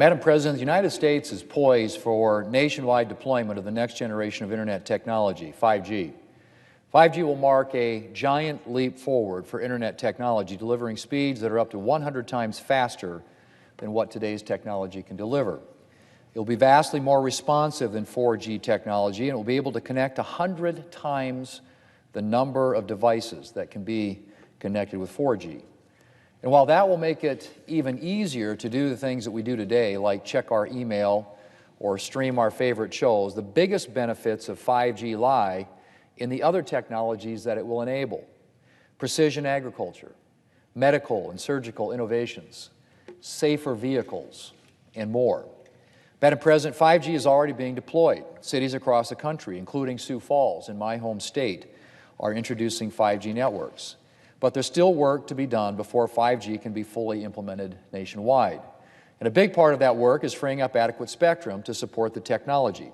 Madam President, the United States is poised for nationwide deployment of the next generation of Internet technology, 5G. 5G will mark a giant leap forward for Internet technology, delivering speeds that are up to 100 times faster than what today's technology can deliver. It will be vastly more responsive than 4G technology, and it will be able to connect 100 times the number of devices that can be connected with 4G. And while that will make it even easier to do the things that we do today, like check our email or stream our favorite shows, the biggest benefits of 5G lie in the other technologies that it will enable: precision agriculture, medical and surgical innovations, safer vehicles, and more. Madam President, 5G is already being deployed. Cities across the country, including Sioux Falls in my home state, are introducing 5G networks. But there's still work to be done before 5G can be fully implemented nationwide. And a big part of that work is freeing up adequate spectrum to support the technology.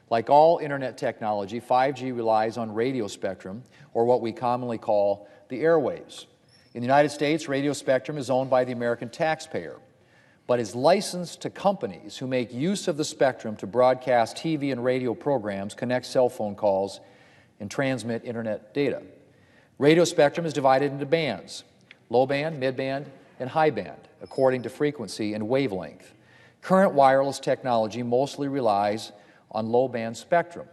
Like all Internet technology, 5G relies on radio spectrum, or what we commonly call the airwaves. In the United States, radio spectrum is owned by the American taxpayer, but is licensed to companies who make use of the spectrum to broadcast TV and radio programs, connect cell phone calls, and transmit Internet data. Radio spectrum is divided into bands: low band, mid band, and high band, according to frequency and wavelength. Current wireless technology mostly relies on low band spectrum,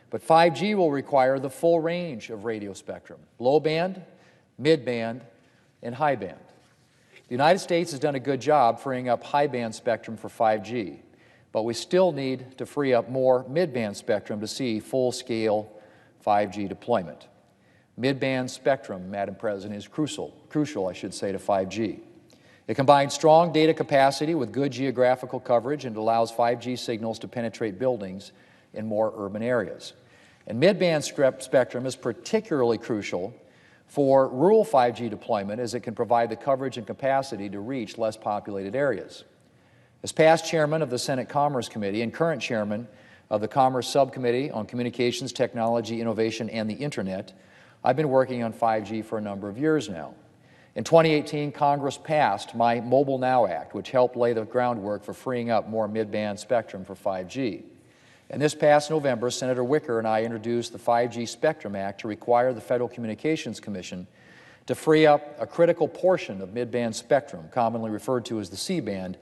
but 5G will require the full range of radio spectrum: low band, mid band, and high band. The United States has done a good job freeing up high band spectrum for 5G, but we still need to free up more mid band spectrum to see full-scale 5G deployment. Mid-band spectrum, Madam President, is crucial, to 5G. It combines strong data capacity with good geographical coverage, and allows 5G signals to penetrate buildings in more urban areas. And mid-band spectrum is particularly crucial for rural 5G deployment, as it can provide the coverage and capacity to reach less populated areas. As past chairman of the Senate Commerce Committee and current chairman of the Commerce Subcommittee on Communications, Technology, Innovation, and the Internet, I've been working on 5G for a number of years now. In 2018, Congress passed my Mobile Now Act, which helped lay the groundwork for freeing up more mid-band spectrum for 5G. And this past November, Senator Wicker and I introduced the 5G Spectrum Act to require the Federal Communications Commission to free up a critical portion of mid-band spectrum, commonly referred to as the C-band,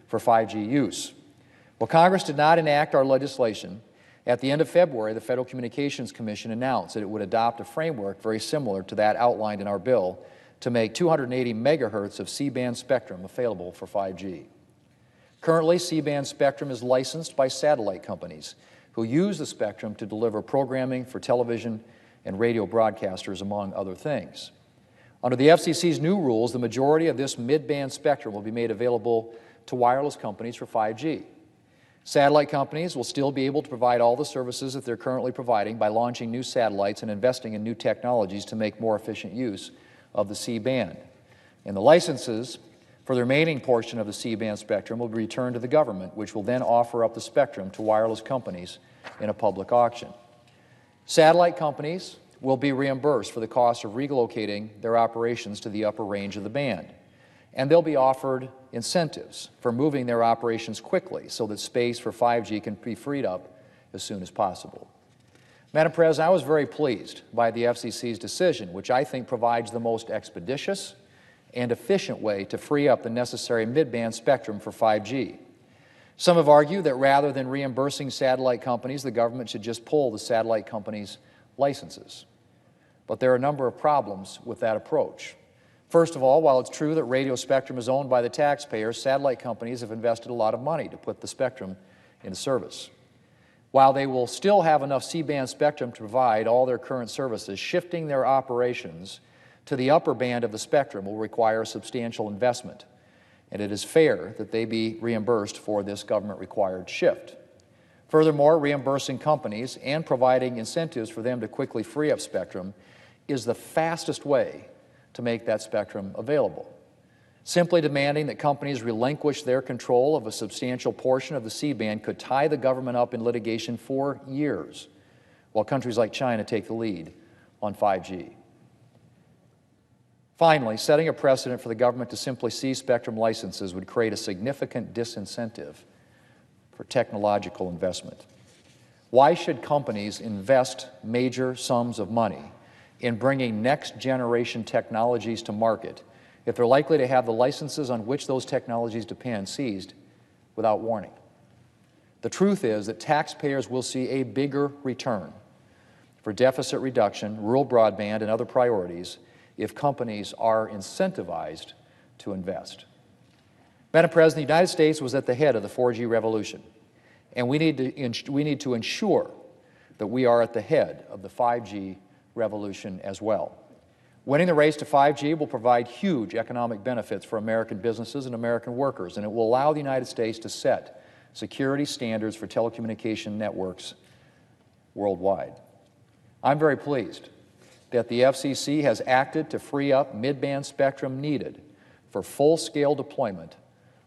for 5G use. Well, Congress did not enact our legislation. At the end of February, the Federal Communications Commission announced that it would adopt a framework very similar to that outlined in our bill to make 280 megahertz of C-band spectrum available for 5G. Currently, C-band spectrum is licensed by satellite companies who use the spectrum to deliver programming for television and radio broadcasters, among other things. Under the FCC's new rules, the majority of this mid-band spectrum will be made available to wireless companies for 5G. Satellite companies will still be able to provide all the services that they're currently providing by launching new satellites and investing in new technologies to make more efficient use of the C-band. And the licenses for the remaining portion of the C-band spectrum will be returned to the government, which will then offer up the spectrum to wireless companies in a public auction. Satellite companies will be reimbursed for the cost of relocating their operations to the upper range of the band. And they'll be offered incentives for moving their operations quickly so that space for 5G can be freed up as soon as possible. Madam President, I was very pleased by the FCC's decision, which I think provides the most expeditious and efficient way to free up the necessary mid-band spectrum for 5G. Some have argued that rather than reimbursing satellite companies, the government should just pull the satellite companies' licenses. But there are a number of problems with that approach. First of all, while it's true that radio spectrum is owned by the taxpayer, satellite companies have invested a lot of money to put the spectrum into service. While they will still have enough C-band spectrum to provide all their current services, shifting their operations to the upper band of the spectrum will require substantial investment, and it is fair that they be reimbursed for this government-required shift. Furthermore, reimbursing companies and providing incentives for them to quickly free up spectrum is the fastest way to make that spectrum available. Simply demanding that companies relinquish their control of a substantial portion of the C-band could tie the government up in litigation for years, while countries like China take the lead on 5G. Finally, setting a precedent for the government to simply seize spectrum licenses would create a significant disincentive for technological investment. Why should companies invest major sums of money in bringing next-generation technologies to market if they're likely to have the licenses on which those technologies depend seized without warning? The truth is that taxpayers will see a bigger return for deficit reduction, rural broadband, and other priorities if companies are incentivized to invest. Madam President, the United States was at the head of the 4G revolution, and we need to ensure that we are at the head of the 5G revolution as well. Winning the race to 5G will provide huge economic benefits for American businesses and American workers, and it will allow the United States to set security standards for telecommunication networks worldwide. I'm very pleased that the FCC has acted to free up mid-band spectrum needed for full-scale deployment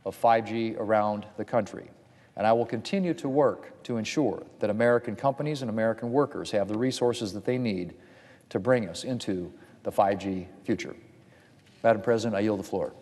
of 5G around the country. And I will continue to work to ensure that American companies and American workers have the resources that they need to bring us into the 5G future. Madam President, I yield the floor.